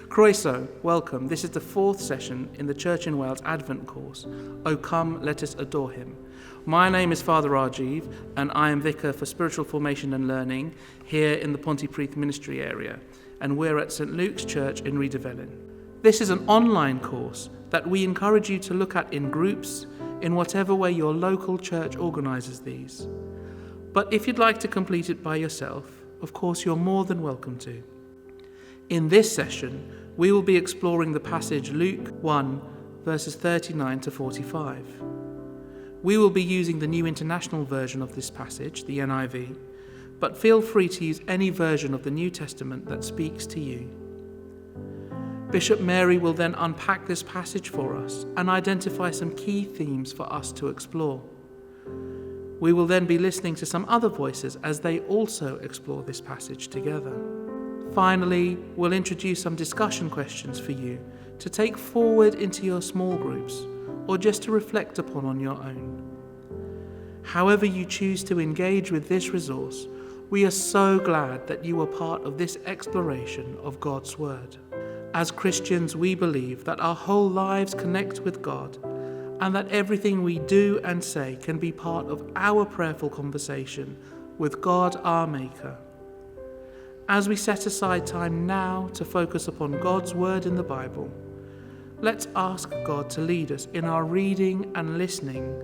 Croeso, welcome. This is the fourth session in the Church in Wales Advent course, O Come, Let Us Adore Him. My name is Father Rajiv, and I am Vicar for Spiritual Formation and Learning here in the Pontypridd Ministry area, and we're at St Luke's Church in Rhydyfelin. This is an online course that we encourage you to look at in groups, in whatever way your local church organises these. But if you'd like to complete it by yourself, of course you're more than welcome to. In this session, we will be exploring the passage Luke 1, verses 39 to 45. We will be using the New International Version of this passage, the NIV, but feel free to use any version of the New Testament that speaks to you. Bishop Mary will then unpack this passage for us and identify some key themes for us to explore. We will then be listening to some other voices as they also explore this passage together. Finally, we'll introduce some discussion questions for you to take forward into your small groups or just to reflect upon on your own. However you choose to engage with this resource, we are so glad that you are part of this exploration of God's Word. As Christians, we believe that our whole lives connect with God and that everything we do and say can be part of our prayerful conversation with God our Maker. As we set aside time now to focus upon God's Word in the Bible, let's ask God to lead us in our reading and listening,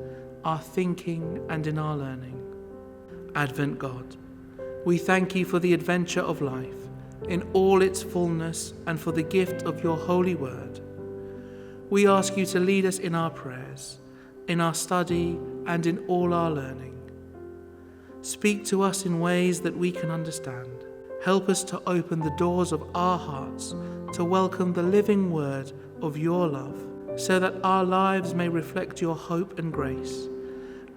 our thinking and in our learning. Advent God, we thank you for the adventure of life in all its fullness and for the gift of your holy word. We ask you to lead us in our prayers, in our study and in all our learning. Speak to us in ways that we can understand. Help us to open the doors of our hearts to welcome the living word of your love, so that our lives may reflect your hope and grace,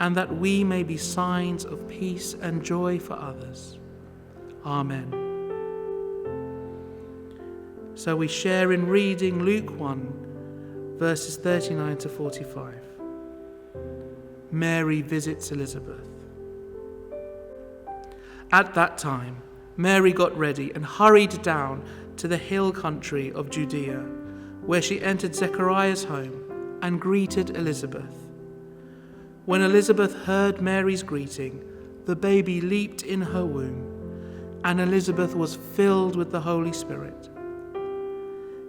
and that we may be signs of peace and joy for others. Amen. So we share in reading Luke 1, verses 39 to 45. Mary visits Elizabeth. At that time, Mary got ready and hurried down to the hill country of Judea, where she entered Zechariah's home and greeted Elizabeth. When Elizabeth heard Mary's greeting, the baby leaped in her womb, and Elizabeth was filled with the Holy Spirit.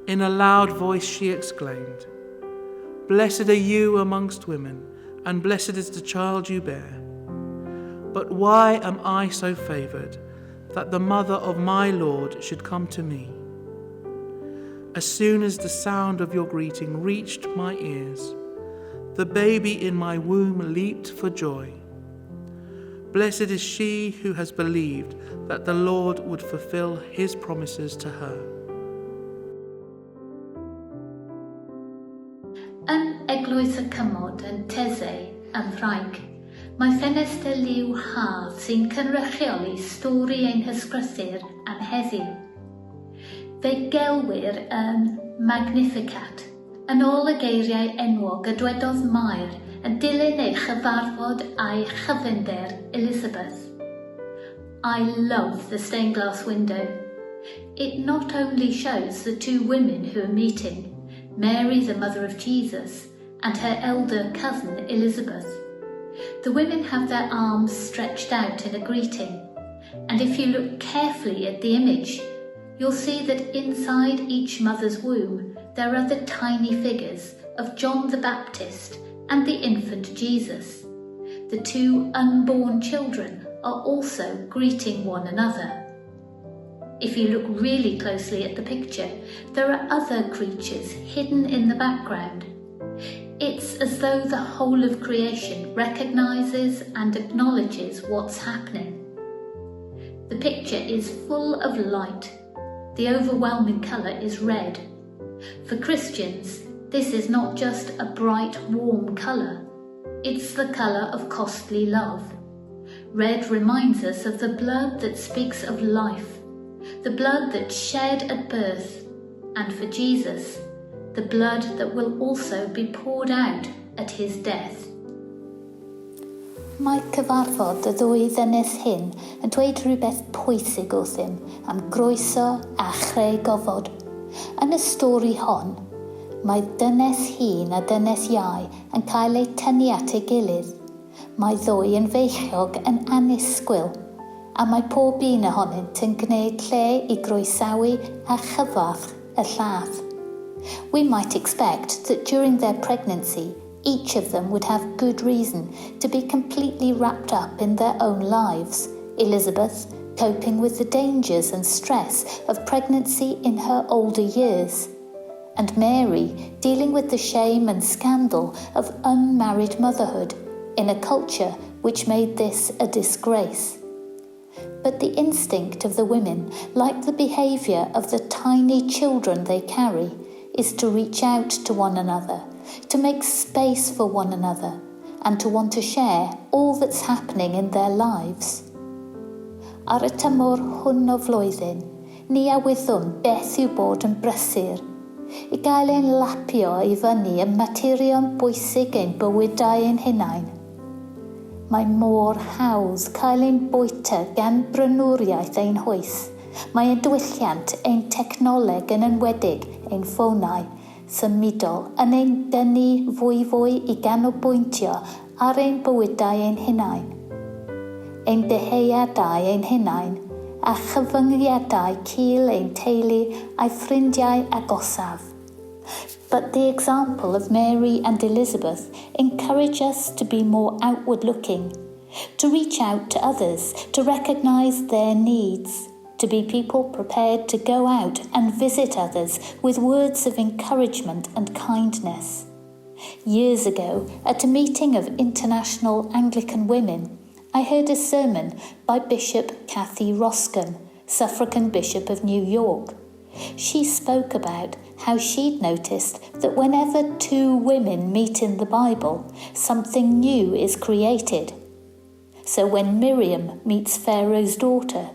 In a loud voice she exclaimed, "Blessed are you amongst women, and blessed is the child you bear. But why am I so favoured that the mother of my Lord should come to me? As soon as the sound of your greeting reached my ears, the baby in my womb leaped for joy. Blessed is she who has believed that the Lord would fulfill his promises to her." Yn Eglwys y Cymod yn Tesei yn Ffrainc, mae ffenestr liw haf sy'n cynrychioli stori ein hysgrythur am heddiw. Fe gelwir yn Magnificat, yn ôl y geiriau enwog y dwedodd Mair yn dilyn ei chyfarfod a'i chyfnder Elizabeth. I love the stained glass window. It not only shows the two women who are meeting, Mary, the mother of Jesus, and her elder cousin Elizabeth. The women have their arms stretched out in a greeting, and if you look carefully at the image, you'll see that inside each mother's womb there are the tiny figures of John the Baptist and the infant Jesus. The two unborn children are also greeting one another. If you look really closely at the picture, there are other creatures hidden in the background. It's as though the whole of creation recognises and acknowledges what's happening. The picture is full of light. The overwhelming colour is red. For Christians, this is not just a bright, warm colour. It's the colour of costly love. Red reminds us of the blood that speaks of life, the blood that's shed at birth, and for Jesus, the blood that will also be poured out at his death. Mae cyfarfod y ddwy ddynes hyn yn dweud rhywbeth pwysig wrthym am groeso a chreu gofod. Yn y stori hon, mae dynes hŷn a dynes iau yn cael eu tynnu at ei gilydd. Mae ddwy yn feichiog yn annisgwyl, a mae pob un ohonynt yn gwneud lle i groesawu a chyfarch y llall. We might expect that during their pregnancy, each of them would have good reason to be completely wrapped up in their own lives. Elizabeth coping with the dangers and stress of pregnancy in her older years, and Mary dealing with the shame and scandal of unmarried motherhood in a culture which made this a disgrace. But the instinct of the women, like the behaviour of the tiny children they carry, is to reach out to one another, to make space for one another, and to want to share all that's happening in their lives. Ar y tymor hwn o flwyddyn, ni awyddwn beth yw bod yn brysur, i gael ein lapio i fyny y materion bwysig ein bywydau ein hunain. Mae mor hawdd cael ein bwyta gan brynwriaeth ein hwys. Mae ein diwylliant ein technoleg yn enwedig ein ffwnau symudol yn ein dynnu fwy i ganolbwyntio ar ein bywydau ein hunain. Ein deheuadau ein hunain a chyfyngiadau cil ein teulu a'i ffrindiau agosaf. But the example of Mary and Elizabeth encourage us to be more outward-looking, to reach out to others, to recognise their needs, to be people prepared to go out and visit others with words of encouragement and kindness. Years ago, at a meeting of International Anglican Women, I heard a sermon by Bishop Kathy Roskin, Suffragan Bishop of New York. She spoke about how she'd noticed that whenever two women meet in the Bible, something new is created. So when Miriam meets Pharaoh's daughter,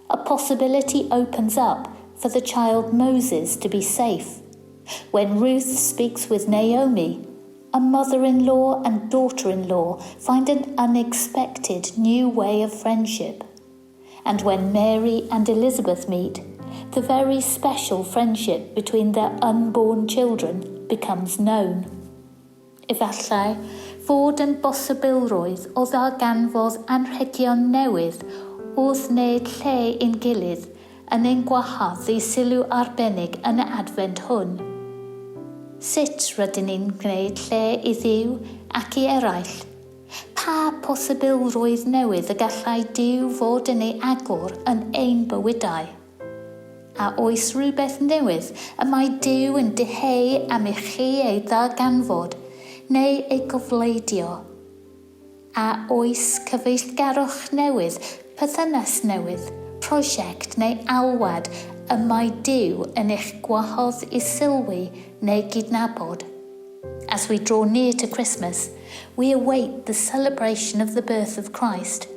a possibility opens up for the child Moses to be safe. When Ruth speaks with Naomi, a mother-in-law and daughter-in-law find an unexpected new way of friendship. And when Mary and Elizabeth meet, the very special friendship between their unborn children becomes known. Efallai, fod yn bosibilrwydd o ddarganfod anrhegion newydd wrth wneud lle i'n gilydd yn ein gwahardd i sylw arbennig yn y advent hwn. Sut rydyn ni'n gwneud lle i Dduw ac i eraill? Pa posibilrwydd newydd y gallai Duw fod yn ei agor yn ein bywydau? A oes rhywbeth newydd y mae Duw yn deheu am i chi ei ddarganfod neu ei gofleidio? A oes cyfeillgarwch newydd, perthynas newydd, prosiect neu alwad y mae Duw yn eich gwahodd i sylwi neu gydnabod? As we draw near to Christmas, we await the celebration of the birth of Christ.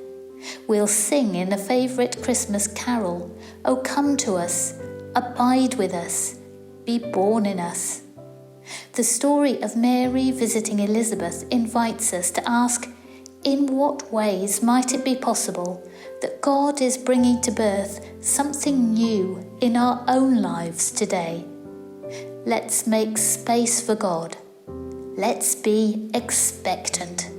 We'll sing in a favourite Christmas carol, "O come to us, abide with us, be born in us." The story of Mary visiting Elizabeth invites us to ask, in what ways might it be possible that God is bringing to birth something new in our own lives today? Let's make space for God. Let's be expectant.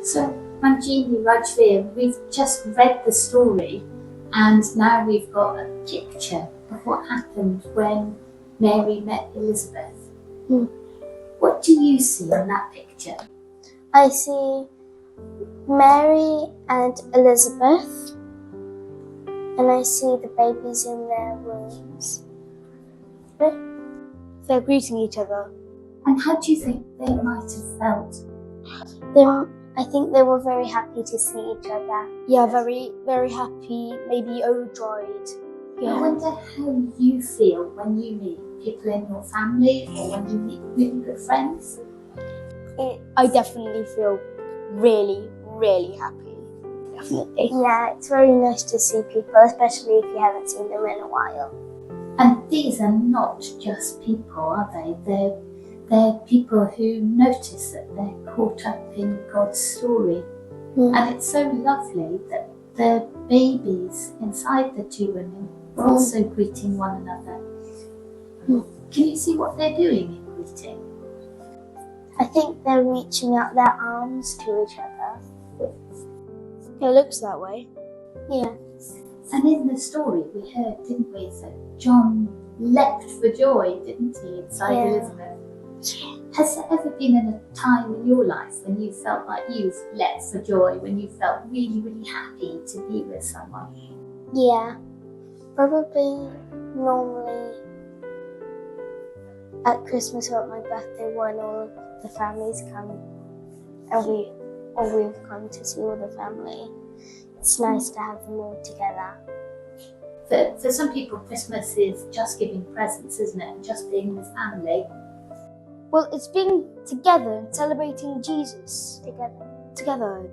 So, Manjini, Rajveer, we've just read the story and now we've got a picture of what happened when Mary met Elizabeth. What do you see in that picture? I see Mary and Elizabeth, and I see the babies in their wombs. They're greeting each other. And how do you think they might have felt? I think they were very happy to see each other. Yeah, very, very happy, maybe overjoyed. I wonder how you feel when you meet people in your family or when you meet really good friends. I definitely feel really, really happy. Definitely. Yeah, it's very nice to see people, especially if you haven't seen them in a while. And these are not just people, are they? They're people who notice that they're caught up in God's story. And it's so lovely that the babies inside the two women also greeting one another. Can you see what they're doing in greeting? I think they're reaching out their arms to each other. It looks that way. Yeah. And in the story we heard, didn't we, that John leapt for joy, didn't he, inside Elizabeth? Has there ever been a time in your life when you felt like you've leapt for joy, when you felt really, really happy to be with someone? Yeah. Probably normally at Christmas or at my birthday when all of the families come and we've come to see all the family. It's nice to have them all together. For some people, Christmas is just giving presents, isn't it? And just being with family. Well, it's being together and celebrating Jesus. Together.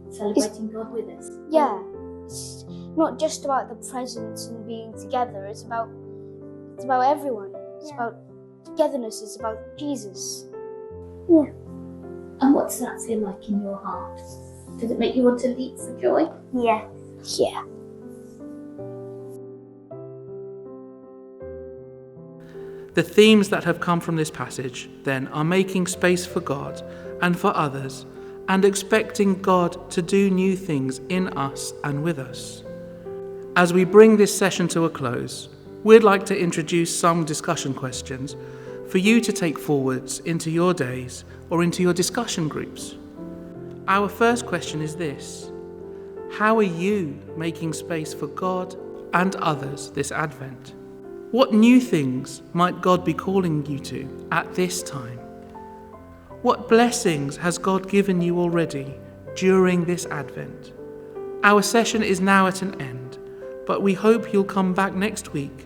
Celebrating God with us. Yeah. It's not just about the presents and being together. It's about everyone. It's about togetherness. It's about Jesus. Yeah. And what does that feel like in your heart? Does it make you want to leap for joy? Yeah. Yeah. The themes that have come from this passage, then, are making space for God and for others, and expecting God to do new things in us and with us. As we bring this session to a close, we'd like to introduce some discussion questions for you to take forwards into your days or into your discussion groups. Our first question is this: how are you making space for God and others this Advent? What new things might God be calling you to at this time? What blessings has God given you already during this Advent? Our session is now at an end, but we hope you'll come back next week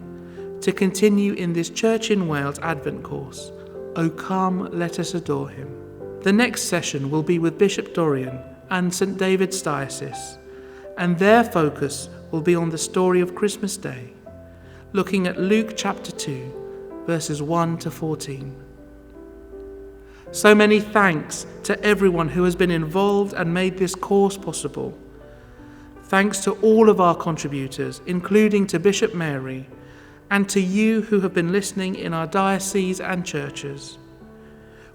to continue in this Church in Wales Advent course, O Come, Let Us Adore Him. The next session will be with Bishop Dorian and St David's Diocese, and their focus will be on the story of Christmas Day, looking at Luke chapter 2, verses 1 to 14. So many thanks to everyone who has been involved and made this course possible. Thanks to all of our contributors, including to Bishop Mary, and to you who have been listening in our dioceses and churches.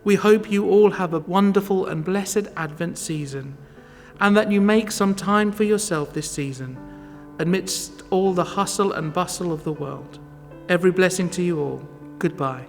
We hope you all have a wonderful and blessed Advent season, and that you make some time for yourself this season, amidst all the hustle and bustle of the world. Every blessing to you all. Goodbye.